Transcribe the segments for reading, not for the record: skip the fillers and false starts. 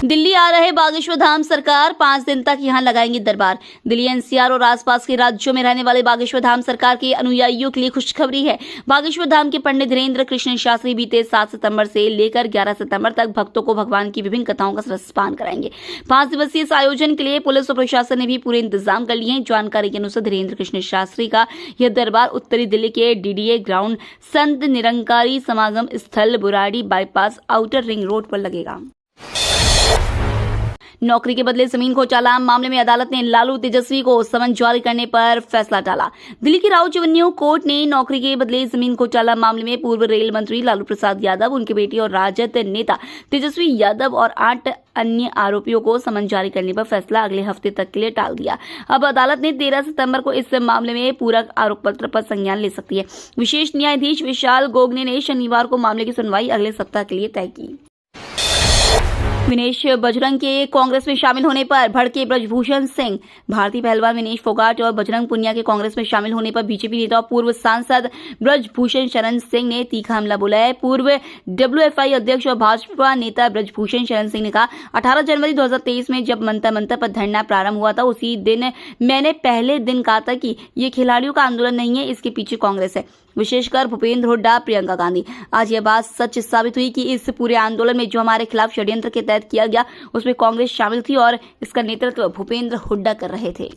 दिल्ली आ रहे बागेश्वर धाम सरकार 5 दिन तक यहां लगाएंगी दरबार। दिल्ली एनसीआर और आसपास के राज्यों में रहने वाले बागेश्वर धाम सरकार के अनुयायियों के लिए खुशखबरी है। बागेश्वर धाम के पंडित धीरेन्द्र कृष्ण शास्त्री बीते 7 सितंबर से लेकर 11 सितंबर तक भक्तों को भगवान की विभिन्न कथाओं का रसपान कराएंगे। 5 दिवसीय इस आयोजन के लिए पुलिस और प्रशासन ने भी पूरे इंतजाम कर लिए हैं। जानकारी के अनुसार धीरेन्द्र कृष्ण शास्त्री का यह दरबार उत्तरी दिल्ली के डीडीए ग्राउंड, संत निरंकारी समागम स्थल, Burari bypass, outer ring road पर लगेगा। नौकरी के बदले जमीन घोटाला मामले में अदालत ने लालू तेजस्वी को समन जारी करने पर फैसला टाला। दिल्ली की राउत रेवेन्यू कोर्ट ने नौकरी के बदले जमीन घोटाला मामले में पूर्व रेल मंत्री लालू प्रसाद यादव, उनकी बेटी और राजद नेता तेजस्वी यादव और 8 अन्य आरोपियों को समन जारी करने पर फैसला अगले हफ्ते तक के लिए टाल दिया। अब अदालत ने 13 सितंबर को इस मामले में पूरक आरोप पत्र पर संज्ञान ले सकती है। विशेष न्यायाधीश विशाल गोगने ने शनिवार को मामले की सुनवाई अगले सप्ताह के लिए तय की। विनेश बजरंग के कांग्रेस में शामिल होने पर भड़के ब्रजभूषण सिंह। भारतीय पहलवान विनेश फोगाट और बजरंग पुनिया के कांग्रेस में शामिल होने पर बीजेपी नेता और पूर्व सांसद ब्रजभूषण शरण सिंह ने तीखा हमला बोला है। पूर्व डब्ल्यूएफआई अध्यक्ष और भाजपा नेता ब्रजभूषण शरण सिंह ने कहा, 18 जनवरी 2023 में जब मंतर मंतर पर धरना प्रारंभ हुआ था, उसी दिन मैंने पहले दिन कहा था कि ये खिलाड़ियों का आंदोलन नहीं है, इसके पीछे कांग्रेस है, विशेषकर भूपेंद्र हुड्डा, प्रियंका गांधी। आज यह बात सच साबित हुई कि इस पूरे आंदोलन में जो हमारे खिलाफ षड्यंत्र के तहत किया गया, उसमें कांग्रेस शामिल थी और इसका नेतृत्व भूपेंद्र हुड्डा कर रहे थे।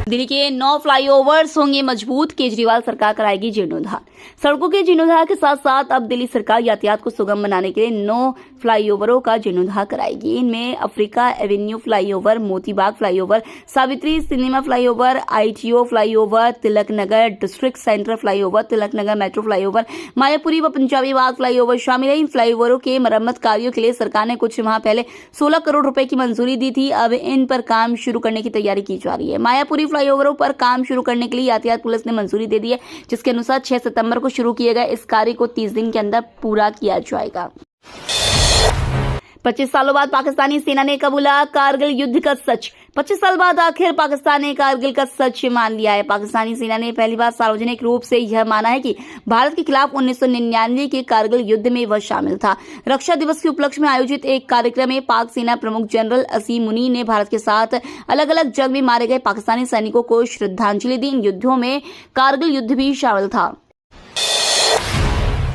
दिल्ली के 9 फ्लाईओवर्स होंगे मजबूत, केजरीवाल सरकार कराएगी जीर्णोद्धार। सड़कों के जीर्णोद्धार के साथ साथ अब दिल्ली सरकार यातायात को सुगम बनाने के लिए 9 फ्लाईओवरों का जीर्णोद्धार कराएगी। इनमें Africa avenue flyover, Motibagh flyover, Savitri cinema flyover, ITO flyover, Tilak Nagar district centre flyover, Tilak Nagar metro flyover, Mayapuri व पंजाबी बाग फ्लाईओवर शामिल है। इन फ्लाईओवरों के मरम्मत कार्यों के लिए सरकार ने कुछ माह पहले 16 करोड़ रुपए की मंजूरी दी थी। अब इन पर काम शुरू करने की तैयारी की जा रही है। मायापुरी फ्लाईओवरों पर काम शुरू करने के लिए यातायात पुलिस ने मंजूरी दे दी है, जिसके अनुसार 6 सितंबर को शुरू किए गए इस कार्य को 30 दिन के अंदर पूरा किया जाएगा। 25 सालों बाद पाकिस्तानी सेना ने कबूला कारगिल युद्ध का सच। 25 साल बाद आखिर पाकिस्तान ने कारगिल का सच मान लिया है। पाकिस्तानी सेना ने पहली बार सार्वजनिक रूप से यह माना है कि भारत के खिलाफ 1999 के कारगिल युद्ध में वह शामिल था। रक्षा दिवस के उपलक्ष्य में आयोजित एक कार्यक्रम में पाक सेना प्रमुख जनरल असीम मुनी ने भारत के साथ अलग अलग जंग में मारे गए पाकिस्तानी सैनिकों को श्रद्धांजलि दी। इन युद्धों में कारगिल युद्ध भी शामिल था।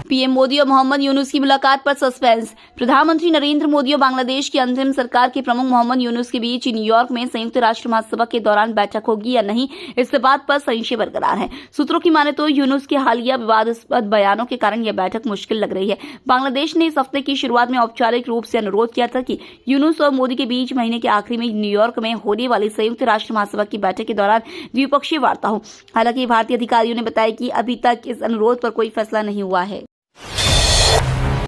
पीएम मोदी और मोहम्मद यूनुस की मुलाकात पर सस्पेंस। प्रधानमंत्री नरेंद्र मोदी और बांग्लादेश की अंतरिम सरकार के प्रमुख मोहम्मद यूनुस के बीच न्यूयॉर्क में संयुक्त राष्ट्र महासभा के दौरान बैठक होगी या नहीं, इस बात पर संशय बरकरार है। सूत्रों की माने तो यूनुस के हालिया विवादास्पद बयानों के कारण यह बैठक मुश्किल लग रही है। बांग्लादेश ने इस हफ्ते की शुरुआत में औपचारिक रूप से अनुरोध किया था कि यूनुस और मोदी के बीच महीने के आखिरी में न्यूयॉर्क में होने वाली संयुक्त राष्ट्र महासभा की बैठक के दौरान द्विपक्षीय वार्ता हो। हालांकि भारतीय अधिकारियों ने बताया कि अभी तक इस अनुरोध पर कोई फैसला नहीं हुआ है।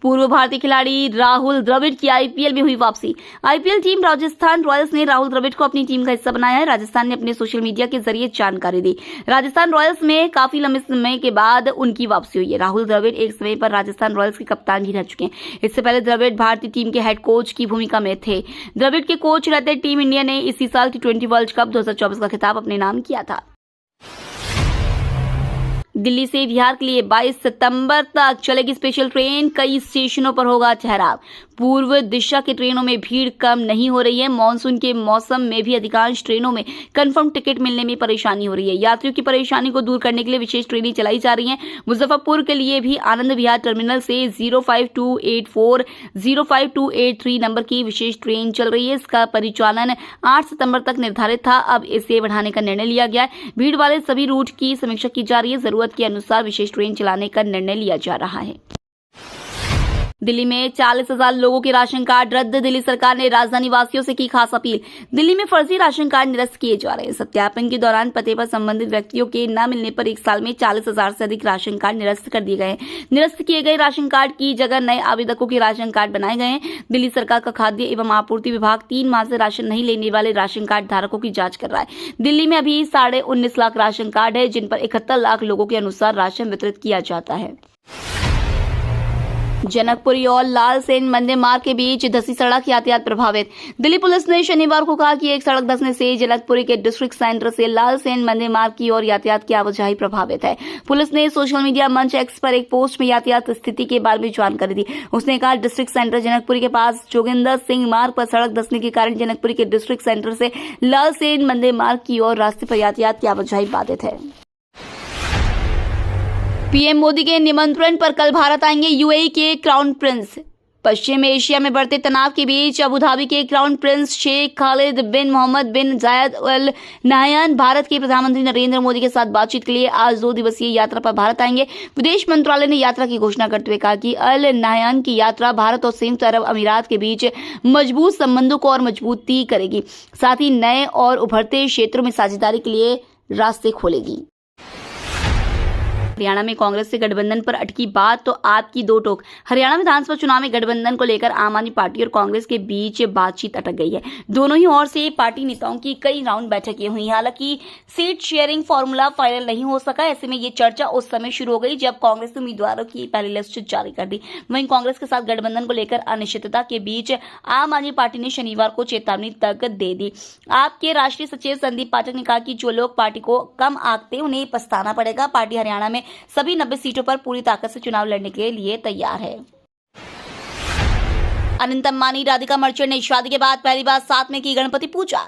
पूर्व भारतीय खिलाड़ी राहुल द्रविड़ की आईपीएल में हुई वापसी। आईपीएल टीम राजस्थान रॉयल्स ने राहुल द्रविड़ को अपनी टीम का हिस्सा बनाया है। राजस्थान ने अपने सोशल मीडिया के जरिए जानकारी दी। राजस्थान रॉयल्स में काफी लंबे समय के बाद उनकी वापसी हुई है। राहुल द्रविड़ एक समय पर राजस्थान रॉयल्स के कप्तान भी रह चुके हैं। इससे पहले द्रविड़ भारतीय टीम के हेड कोच की भूमिका में थे। द्रविड़ के कोच रहते टीम इंडिया ने इसी साल T20 वर्ल्ड कप 2024 का खिताब अपने नाम किया था। दिल्ली से बिहार के लिए 22 सितंबर तक चलेगी स्पेशल ट्रेन, कई स्टेशनों पर होगा ठहराव। पूर्व दिशा की ट्रेनों में भीड़ कम नहीं हो रही है। मानसून के मौसम में भी अधिकांश ट्रेनों में कंफर्म टिकट मिलने में परेशानी हो रही है। यात्रियों की परेशानी को दूर करने के लिए विशेष ट्रेनें चलाई जा रही हैं। मुजफ्फरपुर के लिए भी आनंद विहार टर्मिनल से 05284, 05283 नंबर की विशेष ट्रेन चल रही है। इसका परिचालन 8 सितंबर तक निर्धारित था, अब इसे बढ़ाने का निर्णय लिया गया है। भीड़ वाले सभी रूट की समीक्षा की जा रही है। जरूरत के अनुसार विशेष ट्रेन चलाने का निर्णय लिया जा रहा है। दिल्ली में 40,000 लोगों के राशन कार्ड रद्द। दिल्ली सरकार ने राजधानी वासियों से की खास अपील। दिल्ली में फर्जी राशन कार्ड निरस्त किए जा रहे हैं। सत्यापन के दौरान पते पर संबंधित व्यक्तियों के न मिलने पर 1 साल में 40,000 से अधिक राशन कार्ड निरस्त कर दिए गए हैं। निरस्त किए गए राशन कार्ड की जगह नए आवेदकों के राशन कार्ड बनाए गए हैं। दिल्ली सरकार का खाद्य एवं आपूर्ति विभाग 3 माह से राशन नहीं लेने वाले राशन कार्ड धारकों की जांच कर रहा है। दिल्ली में अभी 19.5 लाख राशन कार्ड है, जिन पर 71 लाख लोगों के अनुसार राशन वितरित किया जाता है। जनकपुरी और लालसेन मंदिर मार्ग के बीच धसी सड़क यातायात प्रभावित। दिल्ली पुलिस ने शनिवार को कहा कि एक सड़क धंसने से जनकपुरी के डिस्ट्रिक्ट सेंटर से लालसेन मंदिर मार्ग की ओर यातायात की आवाजाही प्रभावित है। पुलिस ने सोशल मीडिया मंच एक्स पर एक पोस्ट में यातायात स्थिति के बारे में जानकारी दी। उसने कहा, डिस्ट्रिक्ट सेंटर जनकपुरी के पास जोगिंदर सिंह मार्ग पर सड़क धंसने के कारण जनकपुरी के डिस्ट्रिक्ट सेंटर से लालसेन मंदिर मार्ग की ओर रास्ते पर यातायात की आवाजाही बाधित है। पीएम मोदी के निमंत्रण पर कल भारत आएंगे यूएई के क्राउन प्रिंस। पश्चिम एशिया में बढ़ते तनाव के बीच अबू धाबी के क्राउन प्रिंस शेख खालिद बिन मोहम्मद बिन जायद अल नाहयान भारत के प्रधानमंत्री नरेंद्र मोदी के साथ बातचीत के लिए आज 2 दिवसीय यात्रा पर भारत आएंगे। विदेश मंत्रालय ने यात्रा की घोषणा करते हुए कहा कि अल नाहयान की यात्रा भारत और संयुक्त अरब अमीरात के बीच मजबूत संबंधों को और मजबूती करेगी, साथ ही नए और उभरते क्षेत्रों में साझेदारी के लिए रास्ते खोलेगी। हरियाणा में कांग्रेस से गठबंधन पर अटकी बात तो आपकी दो टोक। हरियाणा विधानसभा चुनाव में गठबंधन को लेकर आम आदमी पार्टी और कांग्रेस के बीच बातचीत अटक गई है। दोनों ही ओर से पार्टी नेताओं की कई राउंड बैठकें हुई। हालांकि सीट शेयरिंग फॉर्मूला फाइनल नहीं हो सका। ऐसे में ये चर्चा उस समय शुरू हो गई जब कांग्रेस ने उम्मीदवारों की पहली लिस्ट जारी कर दी। वहीं कांग्रेस के साथ गठबंधन को लेकर अनिश्चितता के बीच आम आदमी पार्टी ने शनिवार को चेतावनी तक दे दी। आपके राष्ट्रीय सचिव संदीप पाठक ने कहा कि जो लोग पार्टी को कम आंकते उन्हें पछताना पड़ेगा। पार्टी हरियाणा में सभी 90 सीटों पर पूरी ताकत से चुनाव लड़ने के लिए तैयार है। अनंत अंबानी, राधिका मर्चेंट ने शादी के बाद पहली बार साथ में की गणपति पूजा।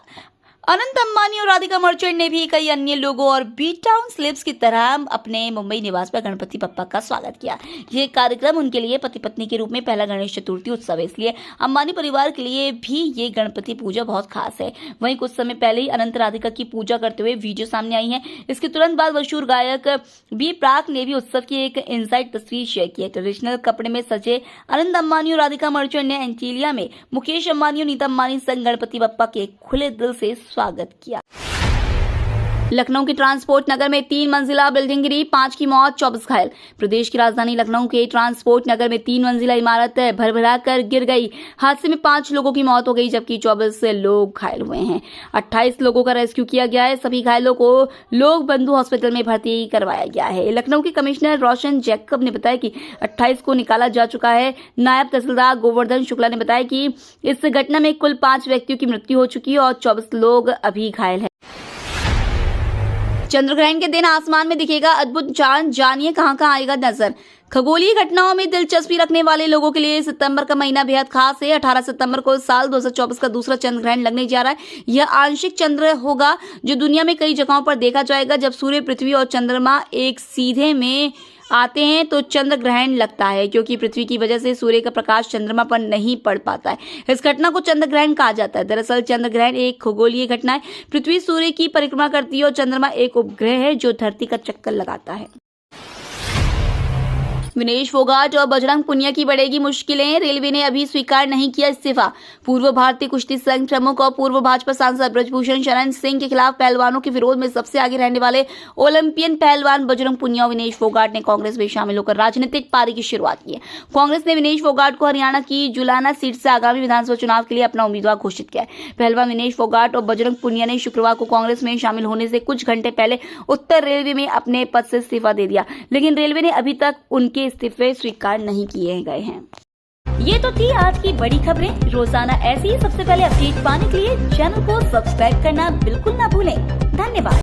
अनंत अंबानी और राधिका मर्चेंट ने भी कई अन्य लोगों और बी टाउन स्लिप्स की तरह अपने मुंबई निवास पर गणपति बप्पा का स्वागत किया। ये कार्यक्रम उनके लिए पति पत्नी के रूप में पहला गणेश चतुर्थी उत्सव है, इसलिए अंबानी परिवार के लिए भी ये गणपति पूजा बहुत खास है। वहीं कुछ समय पहले ही अनंत राधिका की पूजा करते हुए वीडियो सामने आई है। इसके तुरंत बाद मशहूर गायक बी प्राक ने भी उत्सव की एक इनसाइड तस्वीर शेयर की है। ट्रेडिशनल कपड़े में सजे अनंत अंबानी और राधिका मर्चेंट ने एंटीलिया में मुकेश अंबानी और नीता अंबानी संग गणपति बप्पा के खुले दिल से स्वागत किया। लखनऊ के ट्रांसपोर्ट नगर में 3 मंजिला बिल्डिंग गिरी, 5 की मौत, 24 घायल। प्रदेश की राजधानी लखनऊ के ट्रांसपोर्ट नगर में 3 मंजिला इमारत भरभरा कर गिर गई। हादसे में 5 लोगों की मौत हो गई जबकि 24 लोग घायल हुए हैं। 28 लोगों का रेस्क्यू किया गया है। सभी घायलों को लोक बंधु हॉस्पिटल में भर्ती करवाया गया है। लखनऊ के कमिश्नर रोशन जैकब ने बताया कि 28 को निकाला जा चुका है। नायब तहसीलदार गोवर्धन शुक्ला ने बताया कि इस घटना में कुल 5 व्यक्तियों की मृत्यु हो चुकी है और 24 लोग अभी घायल हैं। चंद्रग्रहण के दिन आसमान में दिखेगा अद्भुत चांद, जानिए कहां कहां आएगा नजर। खगोलीय घटनाओं में दिलचस्पी रखने वाले लोगों के लिए सितंबर का महीना बेहद खास है। 18 सितंबर को साल 2024 का दूसरा चंद्रग्रहण लगने जा रहा है। यह आंशिक चंद्र होगा जो दुनिया में कई जगहों पर देखा जाएगा। जब सूर्य, पृथ्वी और चंद्रमा एक सीधे में आते हैं तो चंद्र ग्रहण लगता है, क्योंकि पृथ्वी की वजह से सूर्य का प्रकाश चंद्रमा पर नहीं पड़ पाता है। इस घटना को चंद्र ग्रहण कहा जाता है। दरअसल चंद्र ग्रहण एक खगोलीय घटना है। पृथ्वी सूर्य की परिक्रमा करती है और चंद्रमा एक उपग्रह है जो धरती का चक्कर लगाता है। विनेश फोगाट और बजरंग पुनिया की बढ़ेगी मुश्किलें, रेलवे ने अभी स्वीकार नहीं किया इस्तीफा। पूर्व भारतीय कुश्ती संघ प्रमुख और पूर्व भाजपा सांसद ब्रजभूषण शरण सिंह के खिलाफ पहलवानों के विरोध में सबसे आगे रहने वाले ओलंपियन पहलवान बजरंग पुनिया और विनेश फोगाट ने कांग्रेस में शामिल होकर राजनीतिक पारी की शुरुआत की है। कांग्रेस ने विनेश फोगाट को हरियाणा की जुलाना सीट से आगामी विधानसभा चुनाव के लिए अपना उम्मीदवार घोषित किया है। पहलवान विनेश फोगाट और बजरंग पुनिया ने शुक्रवार को कांग्रेस में शामिल होने से कुछ घंटे पहले उत्तर रेलवे में अपने पद से इस्तीफा दे दिया, लेकिन रेलवे ने अभी तक उनके इस्तीफे स्वीकार नहीं किए गए हैं। ये तो थी आज की बड़ी खबरें। रोजाना ऐसी ही सबसे पहले अपडेट पाने के लिए चैनल को सब्सक्राइब करना बिल्कुल ना भूलें। धन्यवाद।